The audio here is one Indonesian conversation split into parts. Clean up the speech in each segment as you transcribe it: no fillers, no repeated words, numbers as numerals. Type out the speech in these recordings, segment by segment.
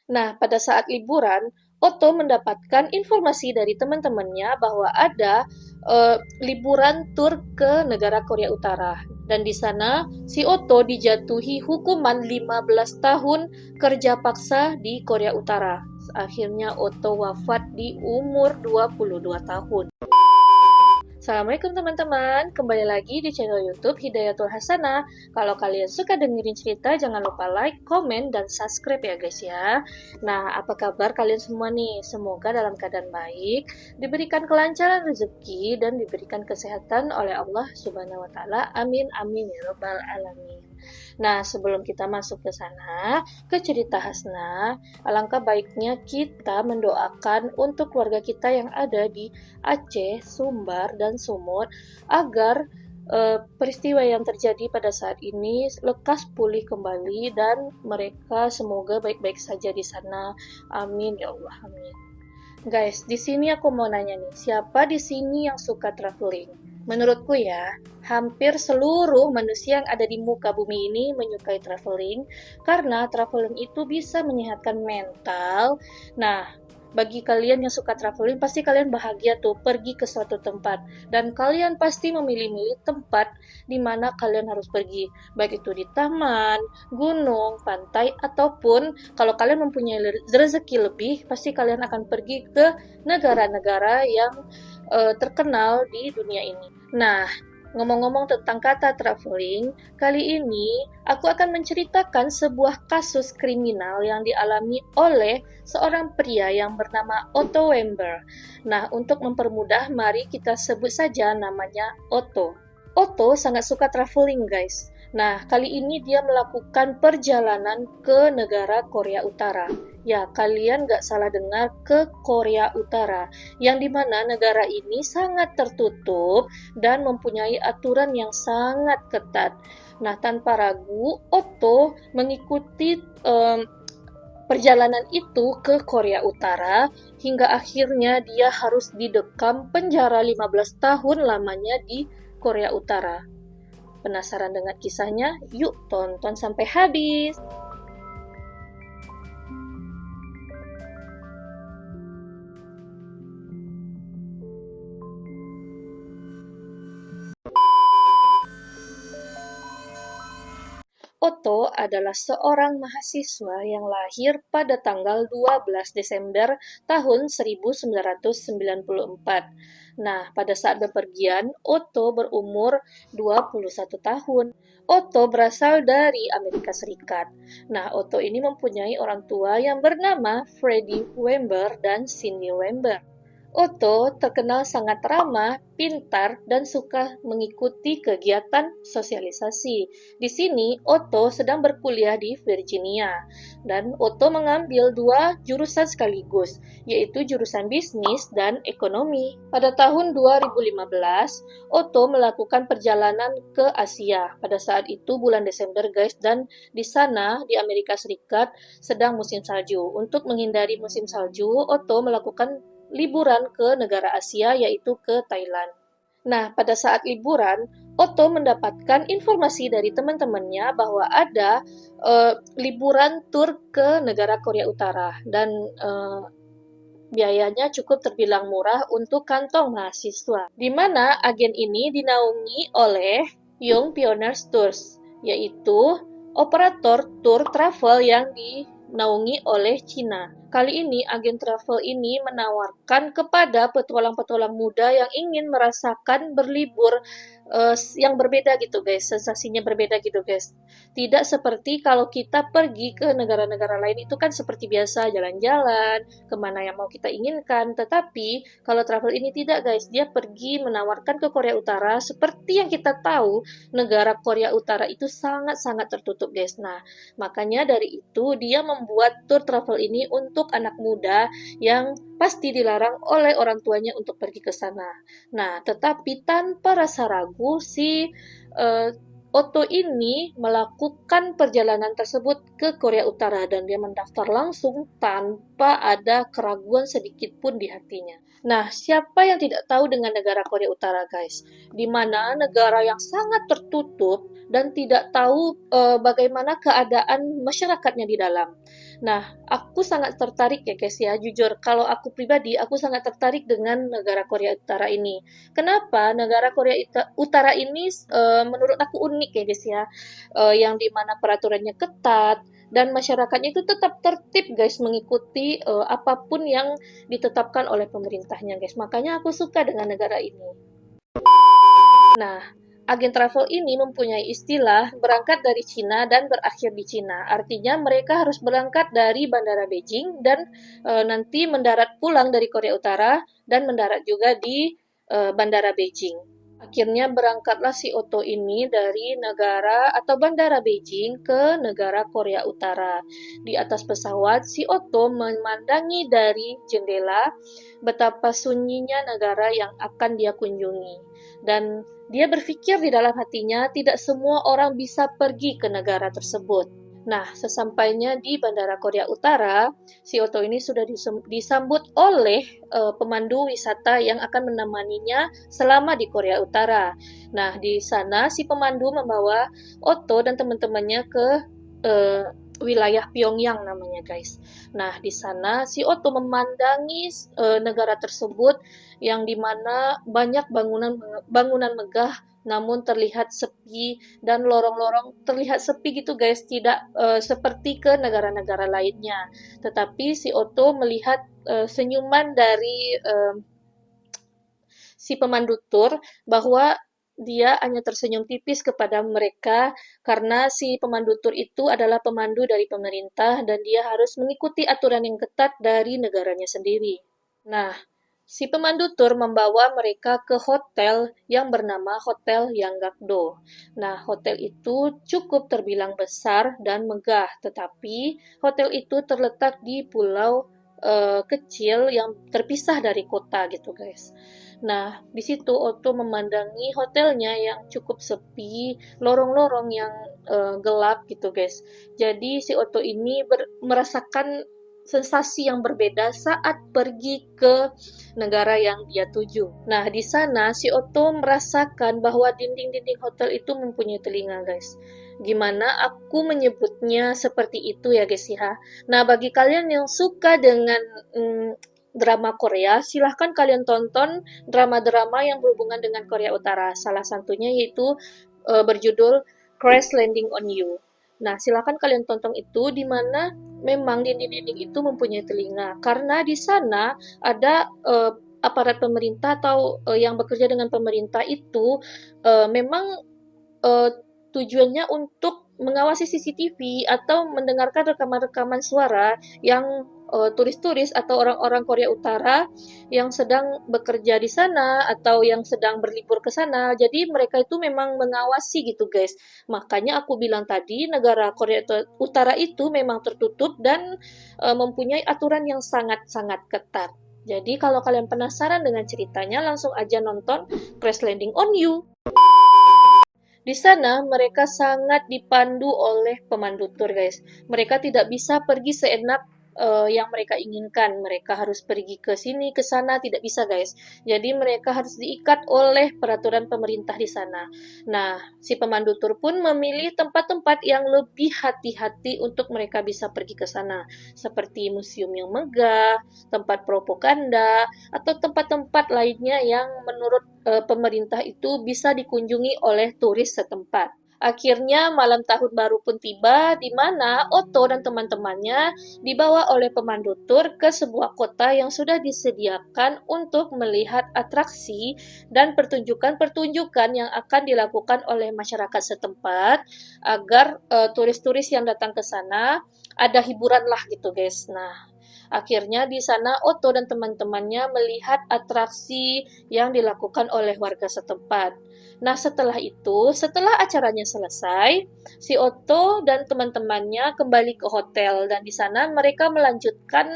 Nah, pada saat liburan, Otto mendapatkan informasi dari teman-temannya bahwa ada liburan tur ke negara Korea Utara. Dan di sana, si Otto dijatuhi hukuman 15 tahun kerja paksa di Korea Utara. Akhirnya Otto wafat di umur 22 tahun. Assalamualaikum teman-teman, kembali lagi di channel YouTube Hidayatul Hasanah. Kalau kalian suka dengerin cerita, jangan lupa like, komen, dan subscribe ya guys ya. Nah, apa kabar kalian semua nih? Semoga dalam keadaan baik, diberikan kelancaran rezeki, dan diberikan kesehatan oleh Allah Subhanahu wa Ta'ala. Amin, amin ya Rabbal 'Alamin. Nah, sebelum kita masuk ke sana, ke cerita Hasna, alangkah baiknya kita mendoakan untuk keluarga kita yang ada di Aceh, Sumbar, dan Sumut agar peristiwa yang terjadi pada saat ini lekas pulih kembali dan mereka semoga baik-baik saja di sana. Amin ya Allah, amin. Guys, di sini aku mau nanya nih, siapa di sini yang suka traveling? Menurutku ya, hampir seluruh manusia yang ada di muka bumi ini menyukai traveling karena traveling itu bisa menyehatkan mental. Nah, bagi kalian yang suka traveling, pasti kalian bahagia tuh pergi ke suatu tempat. Dan kalian pasti memilih-milih tempat di mana kalian harus pergi. Baik itu di taman, gunung, pantai, ataupun kalau kalian mempunyai rezeki lebih, pasti kalian akan pergi ke negara-negara yang terkenal di dunia ini. Nah, ngomong-ngomong tentang kata traveling, kali ini aku akan menceritakan sebuah kasus kriminal yang dialami oleh seorang pria yang bernama Otto Wember. Nah, untuk mempermudah, mari kita sebut saja namanya Otto. Otto sangat suka traveling, guys. Nah, kali ini dia melakukan perjalanan ke negara Korea Utara. Ya, kalian nggak salah dengar, ke Korea Utara. Yang dimana negara ini sangat tertutup dan mempunyai aturan yang sangat ketat. Nah, tanpa ragu, Otto mengikuti perjalanan itu ke Korea Utara hingga akhirnya dia harus didekam penjara 15 tahun lamanya di Korea Utara. Penasaran dengan kisahnya? Yuk tonton sampai habis. Otto adalah seorang mahasiswa yang lahir pada tanggal 12 Desember tahun 1994. Nah, pada saat bepergian, Otto berumur 21 tahun. Otto berasal dari Amerika Serikat. Nah, Otto ini mempunyai orang tua yang bernama Freddie Wember dan Cindy Wember. Otto terkenal sangat ramah, pintar, dan suka mengikuti kegiatan sosialisasi. Di sini, Otto sedang berkuliah di Virginia, dan Otto mengambil dua jurusan sekaligus, yaitu jurusan bisnis dan ekonomi. Pada tahun 2015, Otto melakukan perjalanan ke Asia. Pada saat itu bulan Desember, guys, dan di sana, di Amerika Serikat, sedang musim salju. Untuk menghindari musim salju, Otto melakukan liburan ke negara Asia, yaitu ke Thailand. Nah, pada saat liburan, Otto mendapatkan informasi dari teman-temannya bahwa ada liburan tur ke negara Korea Utara dan biayanya cukup terbilang murah untuk kantong mahasiswa, di mana agen ini dinaungi oleh Young Pioneers Tours, yaitu operator tur travel yang dinaungi oleh Cina. Kali ini, agen travel ini menawarkan kepada petualang-petualang muda yang ingin merasakan berlibur yang berbeda gitu guys, sensasinya berbeda gitu guys. Tidak seperti kalau kita pergi ke negara-negara lain itu kan seperti biasa, jalan-jalan, kemana yang mau kita inginkan. Tetapi, kalau travel ini tidak guys, dia pergi menawarkan ke Korea Utara, seperti yang kita tahu, negara Korea Utara itu sangat-sangat tertutup guys. Nah, makanya dari itu dia membuat tour travel ini untuk anak muda yang pasti dilarang oleh orang tuanya untuk pergi ke sana. Nah, tetapi tanpa rasa ragu si Otto ini melakukan perjalanan tersebut ke Korea Utara dan dia mendaftar langsung tanpa ada keraguan sedikit pun di hatinya. Nah, siapa yang tidak tahu dengan negara Korea Utara, guys? Di mana negara yang sangat tertutup dan tidak tahu bagaimana keadaan masyarakatnya di dalam. Nah, aku sangat tertarik ya guys ya, jujur kalau aku pribadi aku sangat tertarik dengan negara Korea Utara ini. Kenapa? Negara Korea Utara ini menurut aku unik ya guys ya, yang dimana peraturannya ketat dan masyarakatnya itu tetap tertib guys mengikuti apapun yang ditetapkan oleh pemerintahnya guys. Makanya aku suka dengan negara ini. Nah, agen travel ini mempunyai istilah berangkat dari Cina dan berakhir di Cina. Artinya mereka harus berangkat dari Bandara Beijing dan nanti mendarat pulang dari Korea Utara dan mendarat juga di Bandara Beijing. Akhirnya berangkatlah si Otto ini dari negara atau Bandara Beijing ke negara Korea Utara. Di atas pesawat, si Otto memandangi dari jendela betapa sunyinya negara yang akan dia kunjungi. Dan dia berpikir di dalam hatinya, tidak semua orang bisa pergi ke negara tersebut. Nah, sesampainya di Bandara Korea Utara, si Otto ini sudah disambut oleh pemandu wisata yang akan menemaninya selama di Korea Utara. Nah, di sana si pemandu membawa Otto dan teman-temannya ke uh, wilayah Pyongyang namanya guys. Nah, di sana si Otto memandangi negara tersebut yang dimana banyak bangunan megah namun terlihat sepi dan lorong-lorong terlihat sepi gitu guys, tidak seperti ke negara-negara lainnya. Tetapi si Otto melihat senyuman dari si pemandu tur bahwa dia hanya tersenyum tipis kepada mereka karena si pemandu tur itu adalah pemandu dari pemerintah dan dia harus mengikuti aturan yang ketat dari negaranya sendiri. Nah, si pemandu tur membawa mereka ke hotel yang bernama Hotel Yanggakdo. Nah, hotel itu cukup terbilang besar dan megah, tetapi hotel itu terletak di pulau kecil yang terpisah dari kota gitu guys. Nah, di situ Otto memandangi hotelnya yang cukup sepi, lorong-lorong yang gelap gitu guys. Jadi si Otto ini merasakan sensasi yang berbeda saat pergi ke negara yang dia tuju. Nah, di sana si Otto merasakan bahwa dinding-dinding hotel itu mempunyai telinga, guys. Gimana aku menyebutnya seperti itu ya, guys ya. Nah, bagi kalian yang suka dengan drama Korea, silahkan kalian tonton drama-drama yang berhubungan dengan Korea Utara. Salah satunya yaitu berjudul Crash Landing on You. Nah, silakan kalian tonton itu di mana memang dinding-dinding itu mempunyai telinga karena di sana ada aparat pemerintah atau yang bekerja dengan pemerintah itu memang uh, tujuannya untuk mengawasi CCTV atau mendengarkan rekaman-rekaman suara yang turis-turis atau orang-orang Korea Utara yang sedang bekerja di sana atau yang sedang berlibur ke sana. Jadi mereka itu memang mengawasi gitu guys. Makanya aku bilang tadi negara Korea Utara itu memang tertutup dan mempunyai aturan yang sangat-sangat ketat. Jadi kalau kalian penasaran dengan ceritanya langsung aja nonton Crash Landing on You. Di sana mereka sangat dipandu oleh pemandu tur, guys. Mereka tidak bisa pergi seenak yang mereka inginkan. Mereka harus pergi ke sini, ke sana, tidak bisa, guys. Jadi mereka harus diikat oleh peraturan pemerintah di sana. Nah, si pemandu tur pun memilih tempat-tempat yang lebih hati-hati untuk mereka bisa pergi ke sana. Seperti museum yang megah, tempat propaganda, atau tempat-tempat lainnya yang menurut pemerintah itu bisa dikunjungi oleh turis setempat. Akhirnya malam tahun baru pun tiba, di mana Otto dan teman-temannya dibawa oleh pemandu tur ke sebuah kota yang sudah disediakan untuk melihat atraksi dan pertunjukan-pertunjukan yang akan dilakukan oleh masyarakat setempat agar turis-turis yang datang ke sana ada hiburan lah gitu guys. Nah, akhirnya di sana Otto dan teman-temannya melihat atraksi yang dilakukan oleh warga setempat. Nah, setelah acaranya selesai, si Otto dan teman-temannya kembali ke hotel dan di sana mereka melanjutkan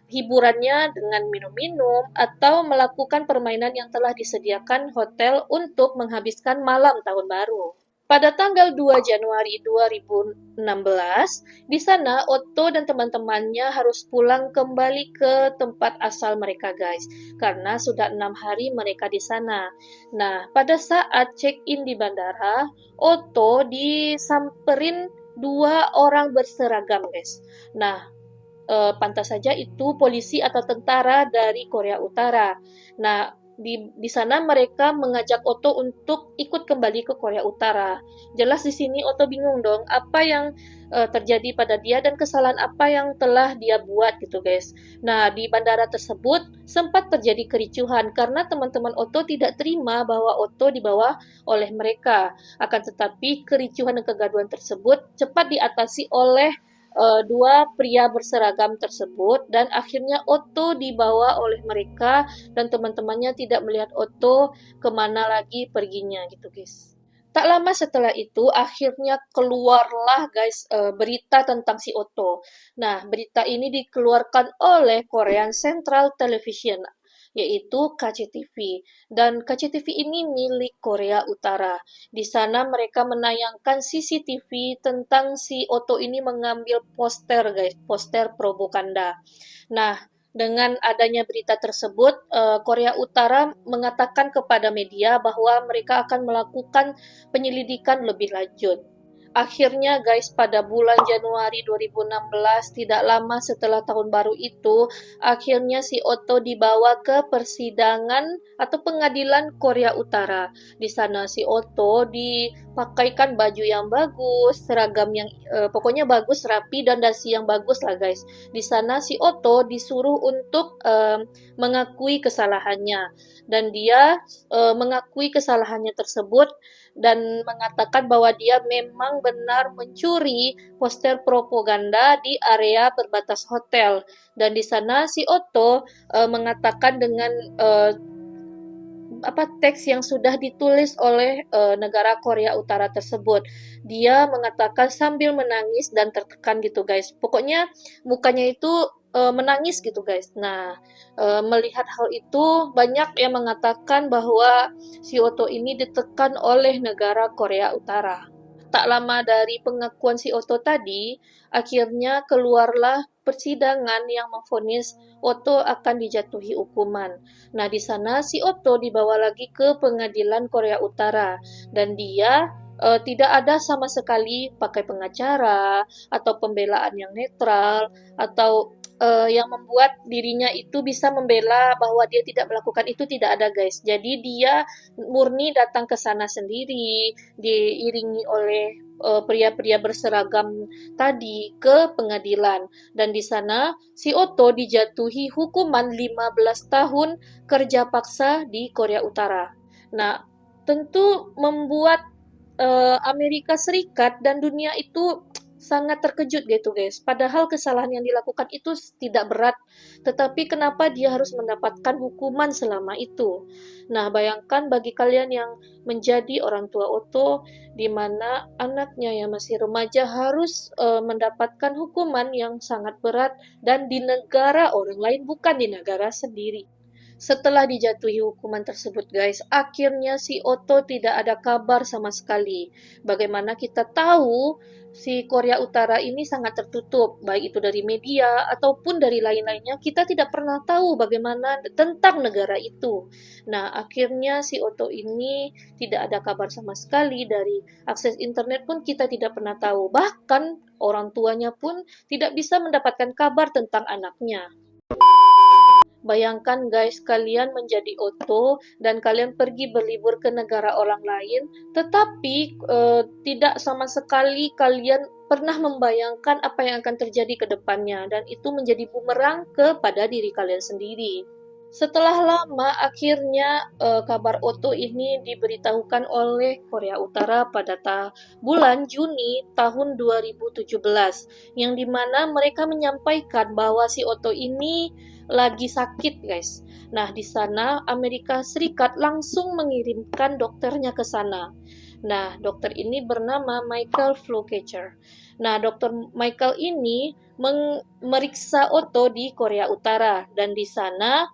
hiburannya dengan minum-minum atau melakukan permainan yang telah disediakan hotel untuk menghabiskan malam tahun baru. Pada tanggal 2 Januari 2016, di sana Otto dan teman-temannya harus pulang kembali ke tempat asal mereka guys, karena sudah 6 hari mereka di sana. Nah, pada saat check-in di bandara, Otto disamperin 2 orang berseragam, guys. Nah, pantas saja itu polisi atau tentara dari Korea Utara. Nah, di sana mereka mengajak Otto untuk ikut kembali ke Korea Utara. Jelas di sini Otto bingung dong, apa yang terjadi pada dia dan kesalahan apa yang telah dia buat gitu, guys. Nah, di bandara tersebut sempat terjadi kericuhan karena teman-teman Otto tidak terima bahwa Otto dibawa oleh mereka. Akan tetapi kericuhan dan kegaduhan tersebut cepat diatasi oleh 2 pria berseragam tersebut dan akhirnya Otto dibawa oleh mereka dan teman-temannya tidak melihat Otto kemana lagi perginya gitu, guys. Tak lama setelah itu akhirnya keluarlah, guys, berita tentang si Otto. Nah, berita ini dikeluarkan oleh Korean Central Television, yaitu KCTV. Dan KCTV ini milik Korea Utara. Di sana mereka menayangkan CCTV tentang si Otto ini mengambil poster, guys, poster propaganda. Nah, dengan adanya berita tersebut, Korea Utara mengatakan kepada media bahwa mereka akan melakukan penyelidikan lebih lanjut. Akhirnya guys, pada bulan Januari 2016, tidak lama setelah tahun baru itu, akhirnya si Otto dibawa ke persidangan atau pengadilan Korea Utara. Di sana si Otto dipakaikan baju yang bagus, seragam yang pokoknya bagus, rapi dan dasi yang bagus lah guys. Di sana si Otto disuruh untuk mengakui kesalahannya dan dia mengakui kesalahannya tersebut dan mengatakan bahwa dia memang benar mencuri poster propaganda di area berbatas hotel. Dan di sana si Otto mengatakan dengan teks yang sudah ditulis oleh negara Korea Utara tersebut. Dia mengatakan sambil menangis dan tertekan gitu guys. Pokoknya mukanya itu menangis gitu guys. Nah, melihat hal itu banyak yang mengatakan bahwa si Otto ini ditekan oleh negara Korea Utara. Tak lama dari pengakuan si Otto tadi, akhirnya keluarlah persidangan yang memvonis Otto akan dijatuhi hukuman. Nah, di sana si Otto dibawa lagi ke pengadilan Korea Utara dan dia tidak ada sama sekali pakai pengacara atau pembelaan yang netral atau yang membuat dirinya itu bisa membela bahwa dia tidak melakukan itu, tidak ada guys. Jadi dia murni datang ke sana sendiri, diiringi oleh pria-pria berseragam tadi ke pengadilan dan di sana si Otto dijatuhi hukuman 15 tahun kerja paksa di Korea Utara. Nah, tentu membuat Amerika Serikat dan dunia itu sangat terkejut gitu guys. Padahal kesalahan yang dilakukan itu tidak berat, tetapi kenapa dia harus mendapatkan hukuman selama itu? Nah, bayangkan bagi kalian yang menjadi orang tua Otto, di mana anaknya yang masih remaja harus mendapatkan hukuman yang sangat berat dan di negara orang lain, bukan di negara sendiri. Setelah dijatuhi hukuman tersebut guys, akhirnya si Otto tidak ada kabar sama sekali. Bagaimana kita tahu si Korea Utara ini sangat tertutup, baik itu dari media ataupun dari lain-lainnya, kita tidak pernah tahu bagaimana tentang negara itu. Nah, akhirnya si Otto ini tidak ada kabar sama sekali, dari akses internet pun kita tidak pernah tahu. Bahkan orang tuanya pun tidak bisa mendapatkan kabar tentang anaknya. Bayangkan guys, kalian menjadi Otto dan kalian pergi berlibur ke negara orang lain, tetapi tidak sama sekali kalian pernah membayangkan apa yang akan terjadi ke depannya, dan itu menjadi bumerang kepada diri kalian sendiri. Setelah lama, akhirnya kabar Otto ini diberitahukan oleh Korea Utara pada bulan Juni tahun 2017, yang dimana mereka menyampaikan bahwa si Otto ini lagi sakit, guys. Nah, di sana Amerika Serikat langsung mengirimkan dokternya ke sana. Nah, dokter ini bernama Michael Flueckiger. Nah, dokter Michael ini memeriksa Otto di Korea Utara dan di sana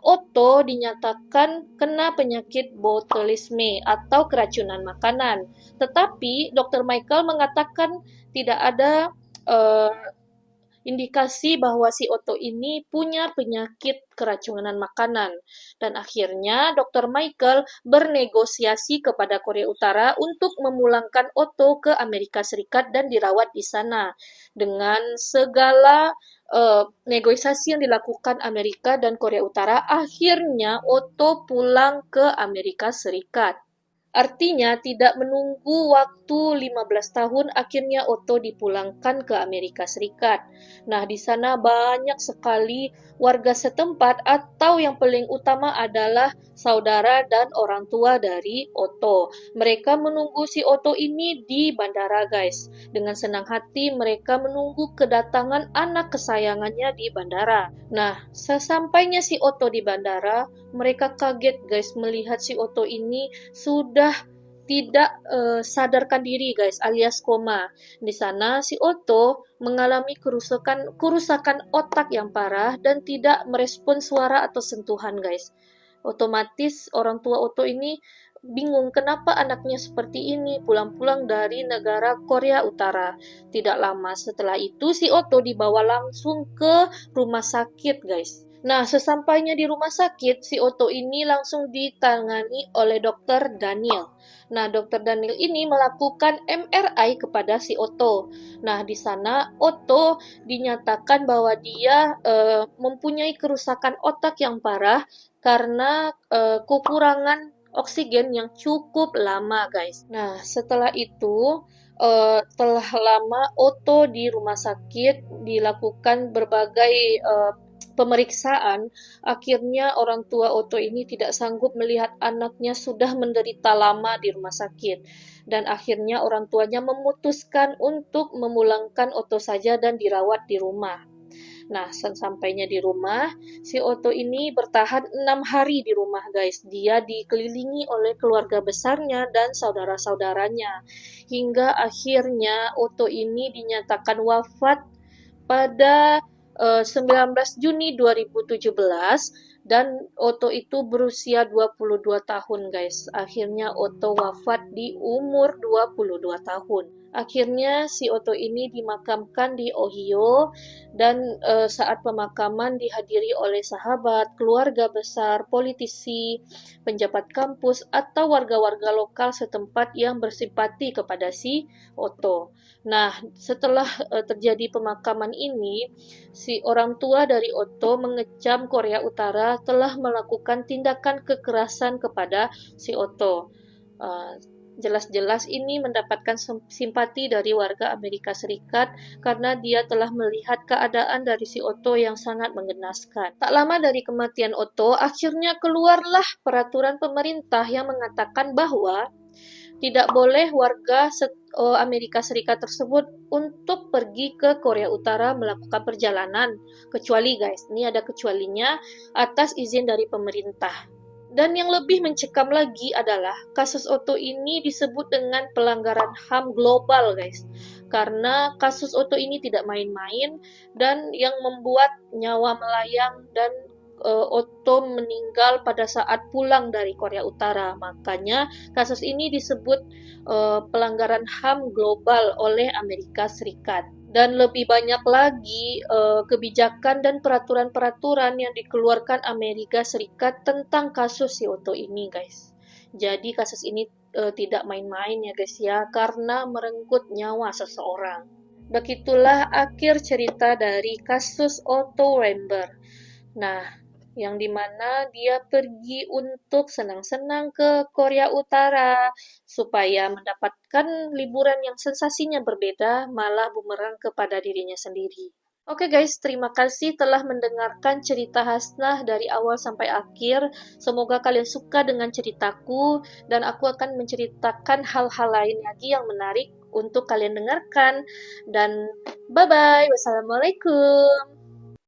Otto dinyatakan kena penyakit botulisme atau keracunan makanan. Tetapi dokter Michael mengatakan tidak ada indikasi bahwa si Otto ini punya penyakit keracunan makanan. Dan akhirnya Dr. Michael bernegosiasi kepada Korea Utara untuk memulangkan Otto ke Amerika Serikat dan dirawat di sana. Dengan segala negosiasi yang dilakukan Amerika dan Korea Utara, akhirnya Otto pulang ke Amerika Serikat. Artinya tidak menunggu waktu 15 tahun, akhirnya Otto dipulangkan ke Amerika Serikat. Nah, di sana banyak sekali warga setempat atau yang paling utama adalah saudara dan orang tua dari Otto. Mereka menunggu si Otto ini di bandara, guys. Dengan senang hati mereka menunggu kedatangan anak kesayangannya di bandara. Nah, sesampainya si Otto di bandara, mereka kaget, guys, melihat si Otto ini sudah tidak sadarkan diri, guys, alias koma. Di sana si Otto mengalami kerusakan otak yang parah dan tidak merespon suara atau sentuhan, guys. Otomatis orang tua Otto ini bingung kenapa anaknya seperti ini pulang-pulang dari negara Korea Utara. Tidak lama setelah itu si Otto dibawa langsung ke rumah sakit, guys. Nah, sesampainya di rumah sakit, si Otto ini langsung ditangani oleh dokter Daniel. Nah, dokter Daniel ini melakukan MRI kepada si Otto. Nah, di sana Otto dinyatakan bahwa dia mempunyai kerusakan otak yang parah karena kekurangan oksigen yang cukup lama, guys. Nah, setelah itu telah lama Otto di rumah sakit dilakukan berbagai pemeriksaan, akhirnya orang tua Otto ini tidak sanggup melihat anaknya sudah menderita lama di rumah sakit. Dan akhirnya orang tuanya memutuskan untuk memulangkan Otto saja dan dirawat di rumah. Nah, sampainya di rumah, si Otto ini bertahan 6 hari di rumah, guys. Dia dikelilingi oleh keluarga besarnya dan saudara-saudaranya. Hingga akhirnya Otto ini dinyatakan wafat pada 19 Juni 2017 dan Otto itu berusia 22 tahun, guys. Akhirnya Otto wafat di umur 22 tahun. Akhirnya si Otto ini dimakamkan di Ohio dan saat pemakaman dihadiri oleh sahabat, keluarga besar, politisi, penjabat kampus atau warga-warga lokal setempat yang bersimpati kepada si Otto. Nah, setelah terjadi pemakaman ini, si orang tua dari Otto mengecam Korea Utara telah melakukan tindakan kekerasan kepada si Otto. Jelas-jelas ini mendapatkan simpati dari warga Amerika Serikat karena dia telah melihat keadaan dari si Otto yang sangat mengenaskan. Tak lama dari kematian Otto, akhirnya keluarlah peraturan pemerintah yang mengatakan bahwa tidak boleh warga Amerika Serikat tersebut untuk pergi ke Korea Utara melakukan perjalanan. Kecuali, guys, ini ada kecualinya, atas izin dari pemerintah. Dan yang lebih mencekam lagi adalah kasus Otto ini disebut dengan pelanggaran HAM global, guys. Karena kasus Otto ini tidak main-main dan yang membuat nyawa melayang dan Otto meninggal pada saat pulang dari Korea Utara. Makanya kasus ini disebut pelanggaran HAM global oleh Amerika Serikat. Dan lebih banyak lagi kebijakan dan peraturan-peraturan yang dikeluarkan Amerika Serikat tentang kasus si Otto ini, guys. Jadi kasus ini tidak main-main ya, guys ya, karena merenggut nyawa seseorang. Begitulah akhir cerita dari kasus Otto Warmbier. Nah, yang dimana dia pergi untuk senang-senang ke Korea Utara supaya mendapatkan liburan yang sensasinya berbeda, malah bumerang kepada dirinya sendiri. Oke guys, terima kasih telah mendengarkan cerita Hasnah dari awal sampai akhir. Semoga kalian suka dengan ceritaku dan aku akan menceritakan hal-hal lain lagi yang menarik untuk kalian dengarkan. Dan bye-bye, wassalamualaikum.